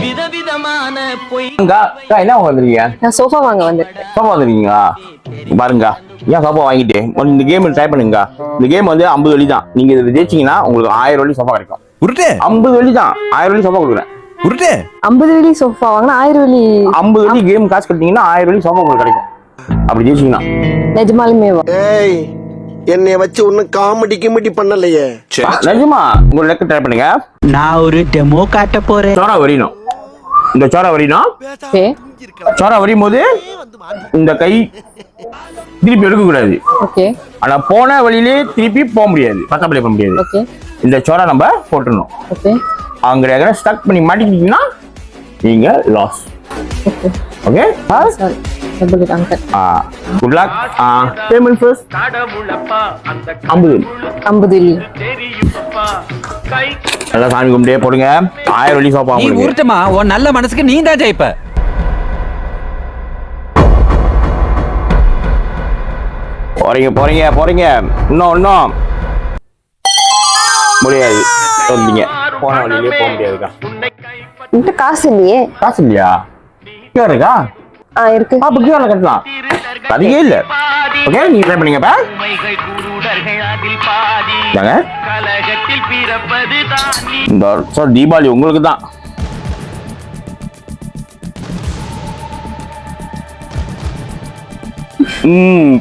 விதவிதமான பொய். என்ன வந்திருக்கீங்க? நான் சோஃபா வாங்க வந்திருக்கேன். சோஃபா வந்திருக்கீங்களா? பாருங்க, ஏன் சோஃபா வாங்கிட்டு இந்த கேம் ட்ரை பண்ணுங்க. இந்த கேம் வந்து 50 வெள்ளி தான். நீங்க இதை ஜெயிச்சீங்கன்னா உங்களுக்கு 1000 வெள்ளி சோஃபா கிடைக்கும். உருட்டு 50 வெள்ளி தான். 1000 வெள்ளி சோஃபா கொடுக்குறேன். உருட்டு 50 வெள்ளி சோஃபா வாங்கினா 1000 வெள்ளி. 50 வெள்ளி கேம் காசு கட்டினீங்கன்னா 1000 வெள்ளி சோஃபா உங்களுக்கு கிடைக்கும். அப்படி ஜெயிச்சீங்கன்னா நிஜமாலுமே ஏய், என்னைய வச்சு ஒன்னும் காமெடி கிமெடி பண்ணலையே. நிஜமா உங்க லெக்க ட்ரை பண்ணுங்க. நான் ஒரு டெமோ காட்ட போறேன். சோரா வரையணும். இந்த சோரா வரையணும். ஓகே சோரா வரையும் போது இந்த கை திருப்பி எடுக்க கூடாது. ஓகே ஆனா போன வழியிலே திருப்பி போக முடியாது. பக்கத்துல போக முடியாது. ஓகே இந்த சோரா நம்ம போட்டுடணும். ஓகே அங்க ஸ்டக் பண்ணி மாட்டிக்கிட்டீங்கன்னா நீங்க லாஸ். ஓகே சாரி டபுள் கிட் uncle. Good luck. Payment first 50 வெள்ளி. நல்லா சாமி கும்பிட்டே போடுங்க. 1000 வெள்ளி சோப்பா நீ உங்களுக்கு. உருட்டுமா உன் நல்ல மனசுக்கு நீ தான் ஜெயிப்ப. போறீங்க இன்னும் முடியாது. சொல்றீங்க போன வழியிலே போக முடியாதுக்கா. என்கிட்ட காசு இல்லையே. காசு இல்லையா? கியூஆர் இருக்கா? இருக்கு. அப்ப கியூஆர்ல கட்டலாம். அதுக்கே இல்ல. ஓகே, நீங்க ட்ரை பண்ணீங்க. இந்த வருஷம் தீபாவளி உங்களுக்கு தான்.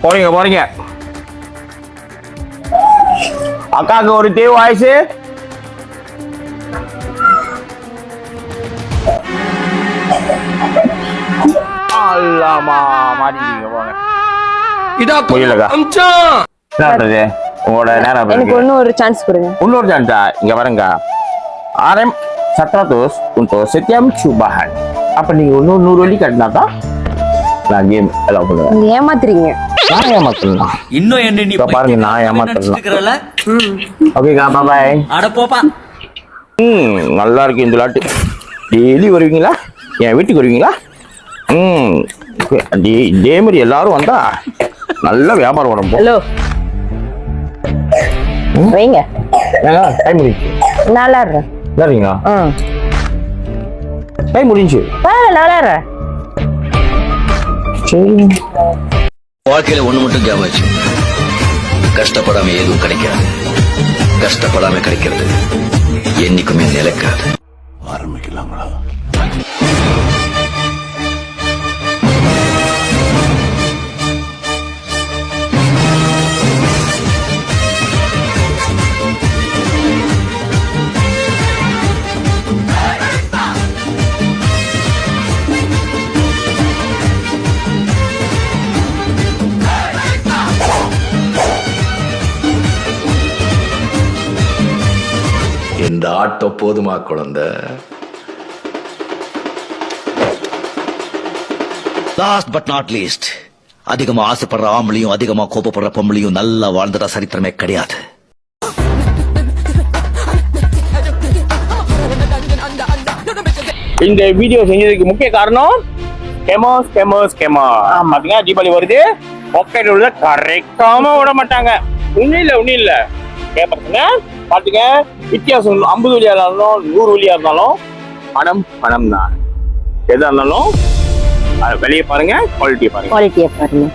போறீங்க. அக்காக்கு ஒரு தேவை ஆயிடுச்சு. அல்லாமா மாட்டிட்டீங்க. போங்க. முடியலக்கா. என்னது உங்களோட நேரம்? எனக்கு இன்னொரு சான்ஸ் கொடுங்க. இன்னொரு சான்ஸா? இங்க வரங்க. RM 100 untuk setiap cobaan. அப்ப நீங்க 100 வெள்ளி கட்டினா தான் நான் கேம் அலோவ் பண்ணுவேன். நீங்க ஏமாத்துறீங்க. நான் ஏமாத்தலாம். இன்னும் என்ன நீ பாருங்க, நான் ஏமாத்தலாம். ஓகேக்கா, பாய். அட போப்பா. நல்லா இருக்கு இந்த விளையாட்டு. டெய்லி வருவீங்களா? என் வீட்டுக்கு வருவீங்களா? இதே மாதிரி எல்லாரும் வந்தா நல்ல வியாபாரம் வரும். ஹலோ வைங்க. டைம் முடிஞ்சு. நல்லா இருக்கேன். சரிங்களா? டைம் முடிஞ்சு. நல்லா இருக்கேன். சரி, வாழ்க்கையில ஒண்ணு மட்டும் ஞாபகம் வச்சு, கஷ்டப்படாம எதுவும் கிடைக்காது. கஷ்டப்படாம கிடைக்கிறது என்னைக்குமே நிலைக்காது. ஆரம்பிக்கலாங்களா? இந்த ஆட்டம் போதுமா குழந்தை? லாஸ்ட் பட் நாட் லீஸ்ட், அதிகமா ஆசைப்படுற ஆம்பளையும் அதிகமா கோபப்படுற பொம்பளையும் நல்லா வாழ்ந்துட்டா சரித்திரமே கிடையாது. இந்த வீடியோ செஞ்சதுக்கு முக்கிய காரணம் பாத்தீங்கன்னா தீபாவளி வருது. பாக்கெட் உள்ள கரெக்டாம விட மாட்டாங்க. ஒன்னும் இல்ல கேட்பீங்க. பாத்துங்க, வித்தியாசம் 50 வெள்ளியா இருந்தாலும் 100 வெள்ளியா இருந்தாலும் பணம் தான். எதா இருந்தாலும் வெளியே பாருங்க, குவாலிட்டியை பாருங்க.